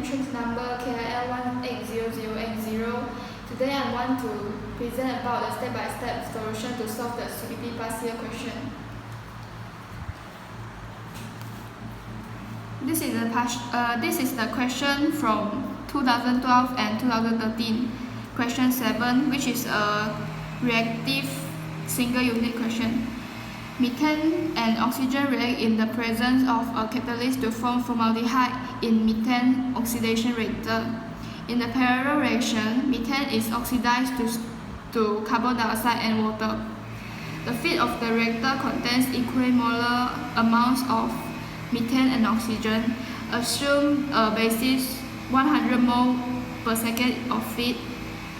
matrix number KIL1800X0. Today I want to present about the step-by-step solution to solve the CPP past year question. This is the question from 2012 and 2013, question 7, which is a reactive single unit question. Methane and oxygen react in the presence of a catalyst to form formaldehyde in methane oxidation reactor. In the parallel reaction, methane is oxidized to carbon dioxide and water. The feed of the reactor contains equimolar amounts of methane and oxygen. Assume a basis 100 mole per second of feed.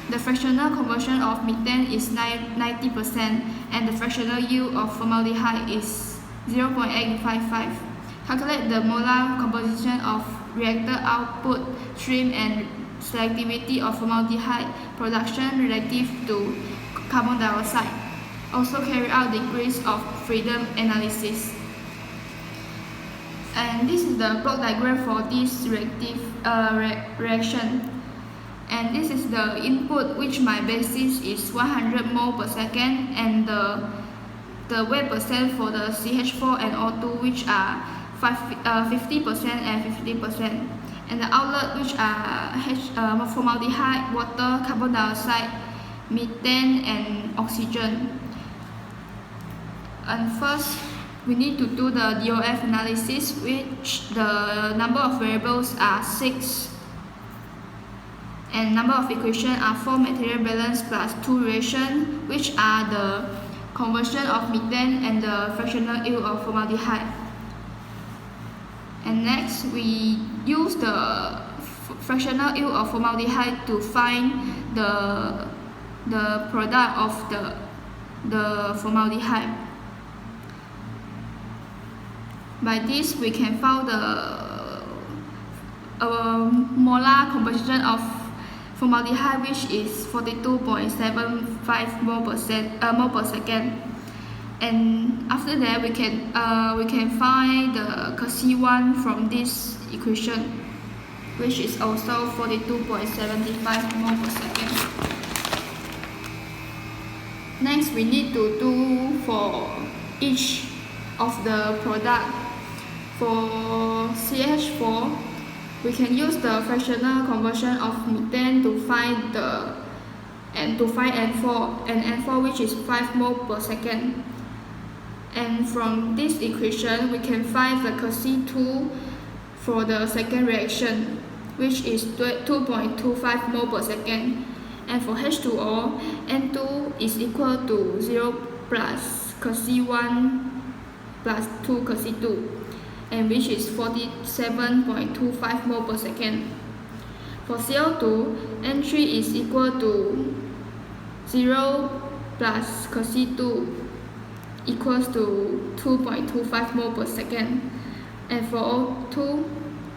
The fractional conversion of methane is 90% and the fractional yield of formaldehyde is 0.855. Calculate the molar composition of reactor output stream and selectivity of formaldehyde production relative to carbon dioxide. Also carry out degrees of freedom analysis. And this is the block diagram for this reactive reaction. And this is the input, which my basis is 100 mole per second, and the weight percent for the CH4 and O2, which are 50% and 50%, and the outlet, which are formaldehyde, water, carbon dioxide, methane, and oxygen. And first, we need to do the DOF analysis, which the number of variables are 6. And number of equations are 4 material balance plus 2 reaction, which are the conversion of methane and the fractional yield of formaldehyde. And next, we use the fractional yield of formaldehyde to find the product of the formaldehyde. By this, we can find the molar composition of formaldehyde, which is 42.75 mole per second. And after that, we can find the C1 from this equation, which is also 42.75 mole per second. Next, we need to do for each of the product. For CH4, we can use the fractional conversion of methane to find N4, and N4, which is 5 mole per second. And from this equation, we can find the C2 for the second reaction, which is 2.25 mole per second. And for H2O, N2 is equal to 0 plus C1 plus 2 C2. And which is 47.25 mole per second. For CO2, N3 is equal to 0 plus C2 equals to 2.25 mole per second. And for O2,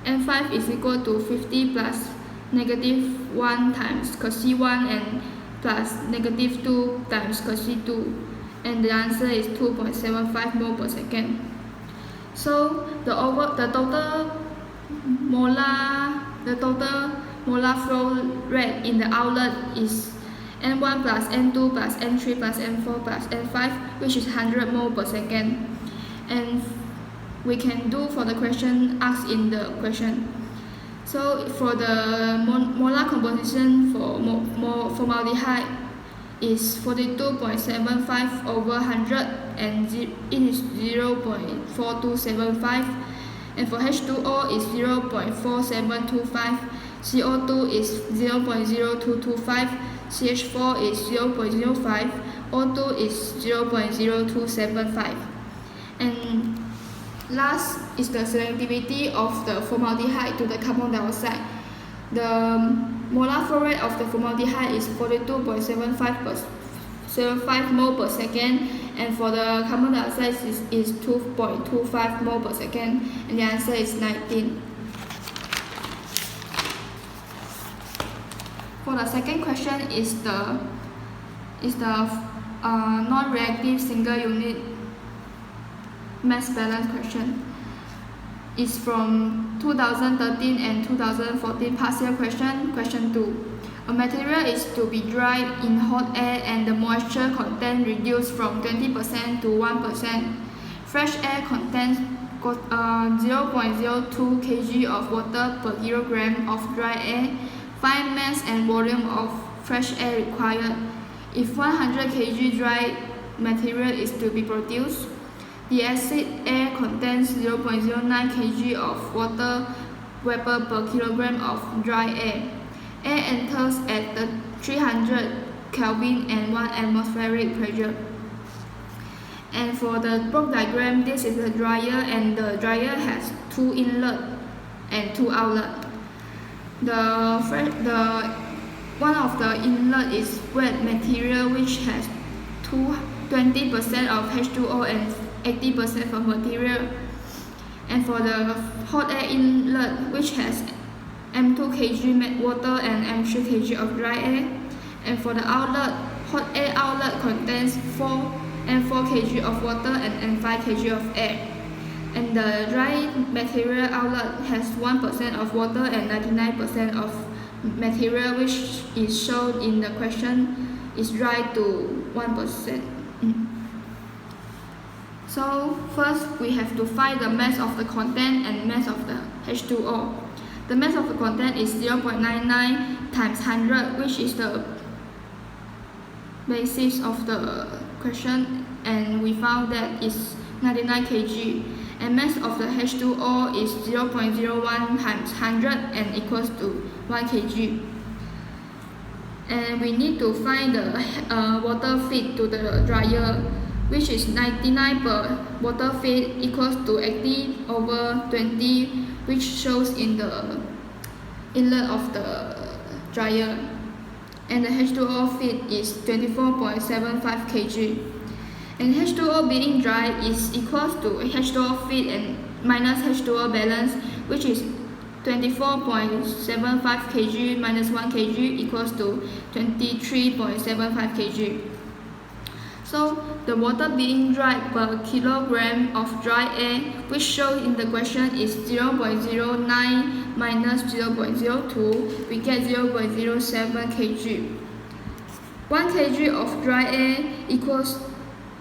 N5 is equal to 50 plus negative 1 times C1 and plus negative 2 times C2. And the answer is 2.75 mole per second. So the total molar flow rate in the outlet is N1 plus N2 plus N3 plus N4 plus N5, which is 100 mole per second. And we can do for the question asked in the question. So for the molar composition for formaldehyde is 42.75 over 100, and it is 0.4275. And for H2O is 0.4725, CO2 is 0.0225, CH4 is 0.05, O2 is 0.0275. And last is the selectivity of the formaldehyde to the carbon dioxide. The molar flow rate of the formaldehyde is 42.75 mole per second, and for the carbon dioxide is 2.25 mole per second, and the answer is 19. For the second question is the non-reactive single unit mass balance question. is from 2013 and 2014 past year question. Question 2. A material is to be dried in hot air and the moisture content reduced from 20% to 1%. Fresh air contains 0.02 kg of water per kilogram of dry air. Find mass and volume of fresh air required. If 100 kg dry material is to be produced, the acid air contains 0.09 kg of water vapor per kilogram of dry air. Air enters at the 300 Kelvin and 1 atmospheric pressure. And for the block diagram, this is the dryer, and the dryer has 2 inlet and 2 outlet. One of the inlet is wet material, which has 20% of H2O and 80% of material. And for the hot air inlet, which has M2 kg water and M3 kg of dry air. And for the outlet, hot air outlet contains M4 kg of water and M5 kg of air. And the dry material outlet has 1% of water and 99% of material, which is shown in the question, is dry to 1%. So first we have to find the mass of the content and mass of the H2O. The mass of the content is 0.99 times 100, which is the basis of the question, and we found that is 99 kg. And mass of the H2O is 0.01 times 100 and equals to 1 kg. And we need to find the water feed to the dryer, which is 99 per water feed equals to 80 over 20, which shows in the inlet of the dryer. And the H2O feed is 24.75 kg. And H2O being dry is equals to H2O feed and minus H2O balance, which is 24.75 kg minus 1 kg equals to 23.75 kg. So the water being dried per kilogram of dry air, which shown in the question, is 0.09 minus 0.02, we get 0.07 kg. 1 kg of dry air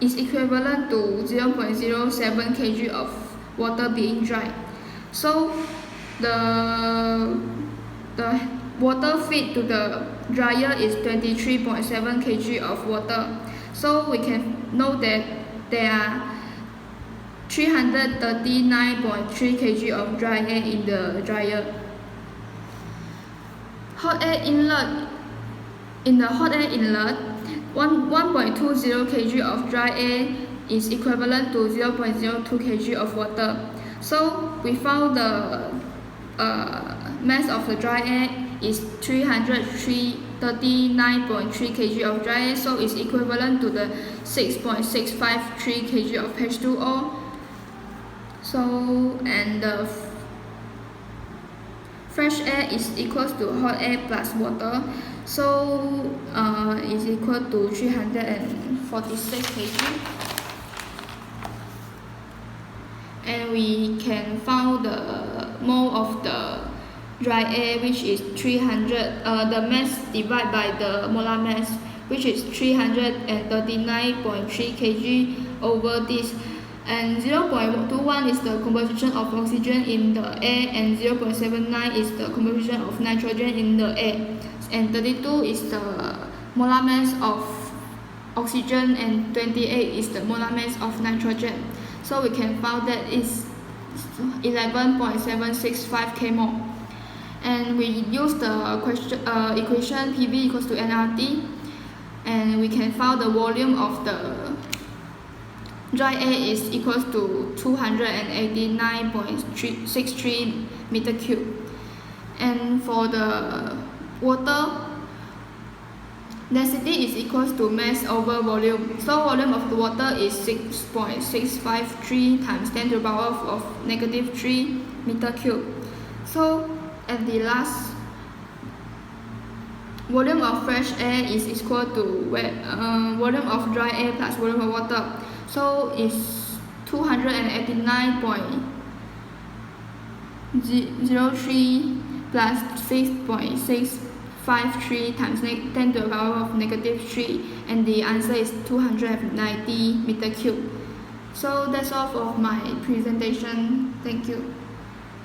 is equivalent to 0.07 kg of water being dried. So the water feed to the dryer is 23.7 kg of water. So we can know that there are 339.3 kg of dry air in the dryer. Hot air inlet. In the hot air inlet, 1.20 kg of dry air is equivalent to 0.02 kg of water. So we found the mass of the dry air is 339.3 kg of dry air, so it's equivalent to the 6.653 kg of H2O. So, and the fresh air is equals to hot air plus water, so is equal to 346 kg. And we can find the mole of the dry air, which is 300, the mass divided by the molar mass, which is 339.3 kg over this. And 0.21 is the composition of oxygen in the air, and 0.79 is the composition of nitrogen in the air, and 32 is the molar mass of oxygen, and 28 is the molar mass of nitrogen. So we can find that it's 11.765 kmol. And we use the equation PV equals to nRT, and we can find the volume of the dry air is equals to 289.63 meter cube. And for the water, density is equals to mass over volume. So volume of the water is 6.653 times 10 to the power of -3 meter cube. So at the last, volume of fresh air is equal to volume of dry air plus volume of water. So it's 289.63 03 plus 6.653 times 10 to the power of -3, and the answer is 290 meter cube. So that's all for my presentation. Thank you.